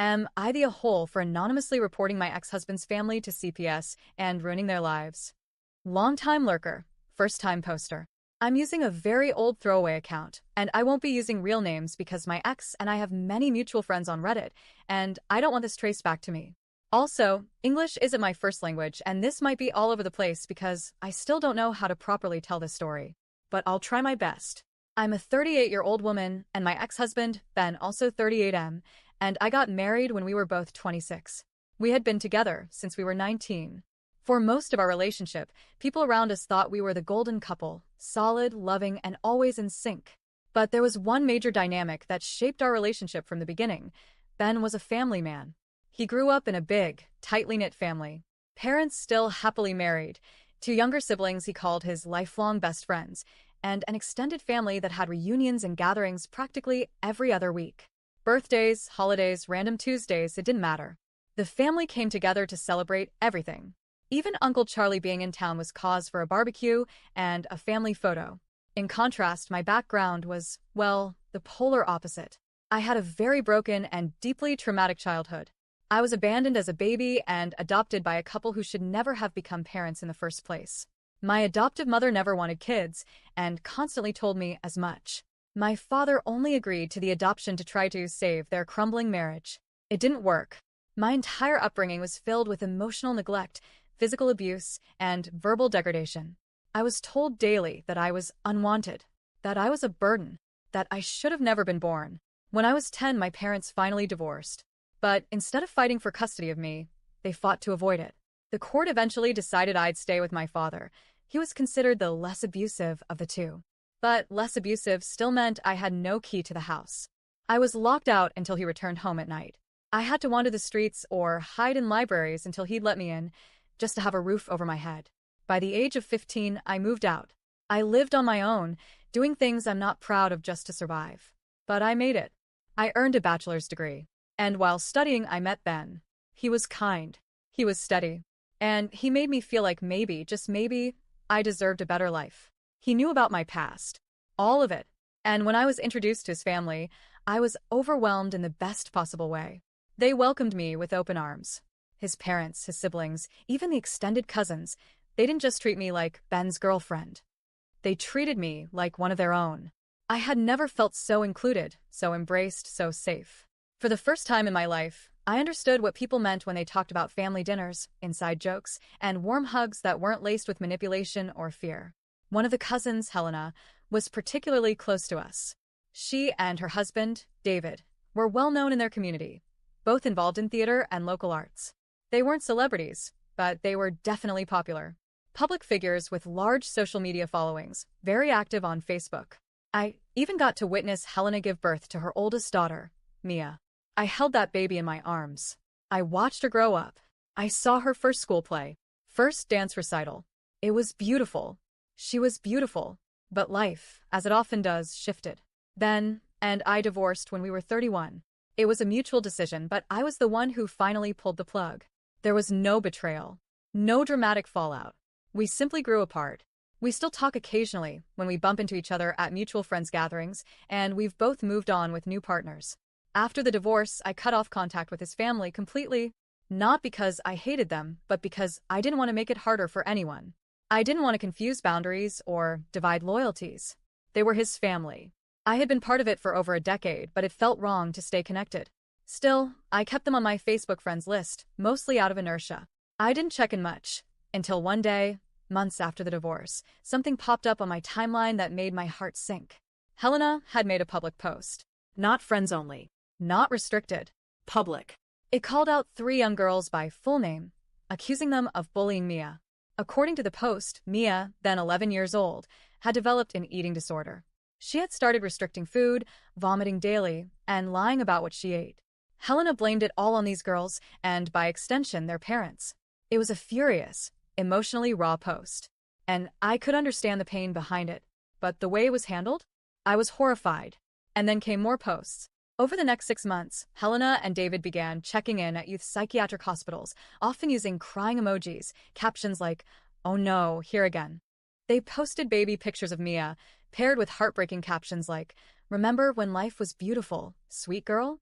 Am I the a-hole for anonymously reporting my ex-husband's family to CPS and ruining their lives? Long-time lurker, first-time poster. I'm using a very old throwaway account, and I won't be using real names because my ex and I have many mutual friends on Reddit, and I don't want this traced back to me. Also, English isn't my first language, and this might be all over the place because I still don't know how to properly tell this story. But I'll try my best. I'm a 38-year-old woman, and my ex-husband, Ben, also 38M, and I got married when we were both 26. We had been together since we were 19. For most of our relationship, people around us thought we were the golden couple, solid, loving, and always in sync. But there was one major dynamic that shaped our relationship from the beginning. Ben was a family man. He grew up in a big, tightly knit family. Parents still happily married, two younger siblings he called his lifelong best friends, and an extended family that had reunions and gatherings practically every other week. Birthdays, holidays, random Tuesdays, it didn't matter. The family came together to celebrate everything. Even Uncle Charlie being in town was cause for a barbecue and a family photo. In contrast, my background was, well, the polar opposite. I had a very broken and deeply traumatic childhood. I was abandoned as a baby and adopted by a couple who should never have become parents in the first place. My adoptive mother never wanted kids and constantly told me as much. My father only agreed to the adoption to try to save their crumbling marriage. It didn't work. My entire upbringing was filled with emotional neglect, physical abuse, and verbal degradation. I was told daily that I was unwanted, that I was a burden, that I should have never been born. When I was 10, my parents finally divorced. But instead of fighting for custody of me, they fought to avoid it. The court eventually decided I'd stay with my father. He was considered the less abusive of the two. But less abusive still meant I had no key to the house. I was locked out until he returned home at night. I had to wander the streets or hide in libraries until he'd let me in, just to have a roof over my head. By the age of 15, I moved out. I lived on my own, doing things I'm not proud of just to survive. But I made it. I earned a bachelor's degree. And while studying, I met Ben. He was kind. He was steady. And he made me feel like maybe, just maybe, I deserved a better life. He knew about my past. All of it. And when I was introduced to his family, I was overwhelmed in the best possible way. They welcomed me with open arms. His parents, his siblings, even the extended cousins, they didn't just treat me like Ben's girlfriend. They treated me like one of their own. I had never felt so included, so embraced, so safe. For the first time in my life, I understood what people meant when they talked about family dinners, inside jokes, and warm hugs that weren't laced with manipulation or fear. One of the cousins, Helena, was particularly close to us. She and her husband, David, were well known in their community, both involved in theater and local arts. They weren't celebrities, but they were definitely popular. Public figures with large social media followings, very active on Facebook. I even got to witness Helena give birth to her oldest daughter, Mia. I held that baby in my arms. I watched her grow up. I saw her first school play, first dance recital. It was beautiful. She was beautiful. But life, as it often does, shifted. Ben and I divorced when we were 31. It was a mutual decision, but I was the one who finally pulled the plug. There was no betrayal, no dramatic fallout. We simply grew apart. We still talk occasionally when we bump into each other at mutual friends' gatherings, and we've both moved on with new partners. After the divorce, I cut off contact with his family completely, not because I hated them, but because I didn't want to make it harder for anyone. I didn't want to confuse boundaries or divide loyalties. They were his family. I had been part of it for over a decade, but it felt wrong to stay connected. Still, I kept them on my Facebook friends list, mostly out of inertia. I didn't check in much, until one day, months after the divorce, something popped up on my timeline that made my heart sink. Helena had made a public post. Not friends only. Not restricted. Public. It called out 3 young girls by full name, accusing them of bullying Mia. According to the post, Mia, then 11 years old, had developed an eating disorder. She had started restricting food, vomiting daily, and lying about what she ate. Helena blamed it all on these girls, and by extension, their parents. It was a furious, emotionally raw post. And I could understand the pain behind it. But the way it was handled? I was horrified. And then came more posts. Over the next 6 months, Helena and David began checking in at youth psychiatric hospitals, often using crying emojis, captions like, "Oh no, here again." They posted baby pictures of Mia, paired with heartbreaking captions like, "Remember when life was beautiful, sweet girl?"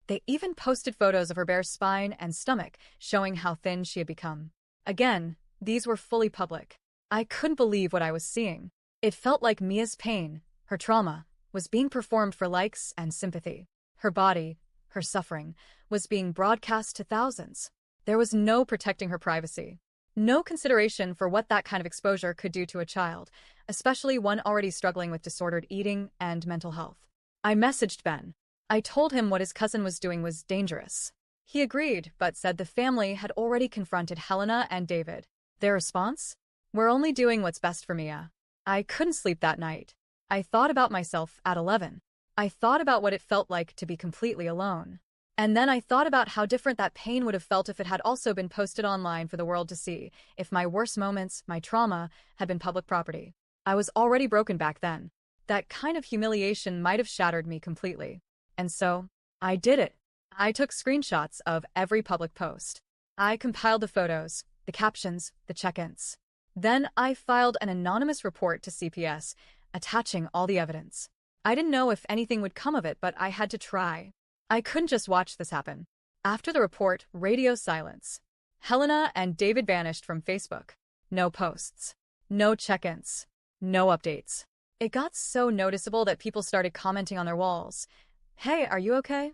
They even posted photos of her bare spine and stomach, showing how thin she had become. Again, these were fully public. I couldn't believe what I was seeing. It felt like Mia's pain, her trauma, was being performed for likes and sympathy. Her body, her suffering, was being broadcast to thousands. There was no protecting her privacy. No consideration for what that kind of exposure could do to a child, especially one already struggling with disordered eating and mental health. I messaged Ben. I told him what his cousin was doing was dangerous. He agreed, but said the family had already confronted Helena and David. Their response? We're only doing what's best for Mia. I couldn't sleep that night. I thought about myself at 11. I thought about what it felt like to be completely alone. And then I thought about how different that pain would have felt if it had also been posted online for the world to see, if my worst moments, my trauma, had been public property. I was already broken back then. That kind of humiliation might have shattered me completely. And so, I did it. I took screenshots of every public post. I compiled the photos, the captions, the check-ins. Then I filed an anonymous report to CPS, attaching all the evidence. I didn't know if anything would come of it, but I had to try. I couldn't just watch this happen. After the report, radio silence. Helena and David vanished from Facebook. No posts. No check-ins. No updates. It got so noticeable that people started commenting on their walls. Hey, are you okay?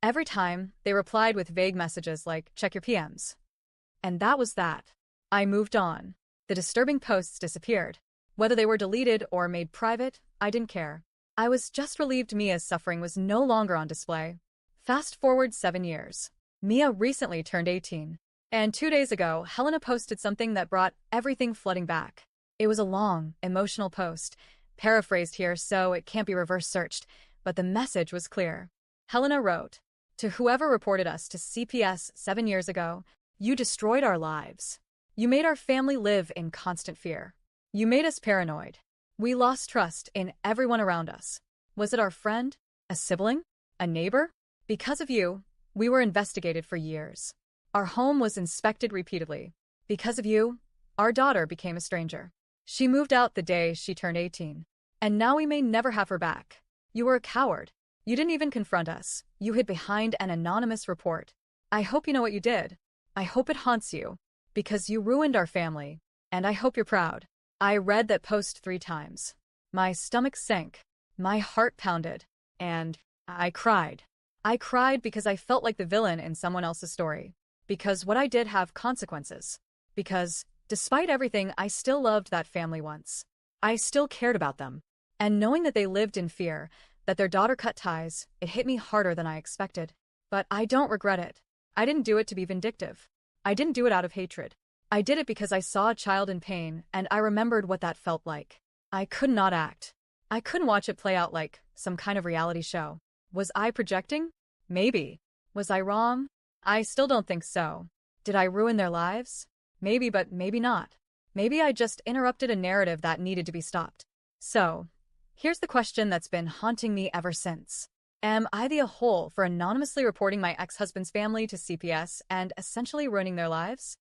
Every time, they replied with vague messages like, check your PMs. And that was that. I moved on. The disturbing posts disappeared. Whether they were deleted or made private, I didn't care. I was just relieved Mia's suffering was no longer on display. Fast forward 7 years. Mia recently turned 18. And 2 days ago, Helena posted something that brought everything flooding back. It was a long, emotional post, paraphrased here so it can't be reverse searched, but the message was clear. Helena wrote, "To whoever reported us to CPS 7 years ago, you destroyed our lives. You made our family live in constant fear. You made us paranoid. We lost trust in everyone around us. Was it our friend? A sibling? A neighbor? Because of you, we were investigated for years. Our home was inspected repeatedly. Because of you, our daughter became a stranger. She moved out the day she turned 18. And now we may never have her back. You were a coward. You didn't even confront us. You hid behind an anonymous report. I hope you know what you did. I hope it haunts you. Because you ruined our family. And I hope you're proud." I read that post 3 times. My stomach sank. My heart pounded. And I cried. I cried because I felt like the villain in someone else's story. Because what I did have consequences. Because, despite everything, I still loved that family once. I still cared about them. And knowing that they lived in fear, that their daughter cut ties, it hit me harder than I expected. But I don't regret it. I didn't do it to be vindictive. I didn't do it out of hatred. I did it because I saw a child in pain, and I remembered what that felt like. I could not act. I couldn't watch it play out like some kind of reality show. Was I projecting? Maybe. Was I wrong? I still don't think so. Did I ruin their lives? Maybe, but maybe not. Maybe I just interrupted a narrative that needed to be stopped. So, here's the question that's been haunting me ever since. Am I the a-hole for anonymously reporting my ex-husband's family to CPS and essentially ruining their lives?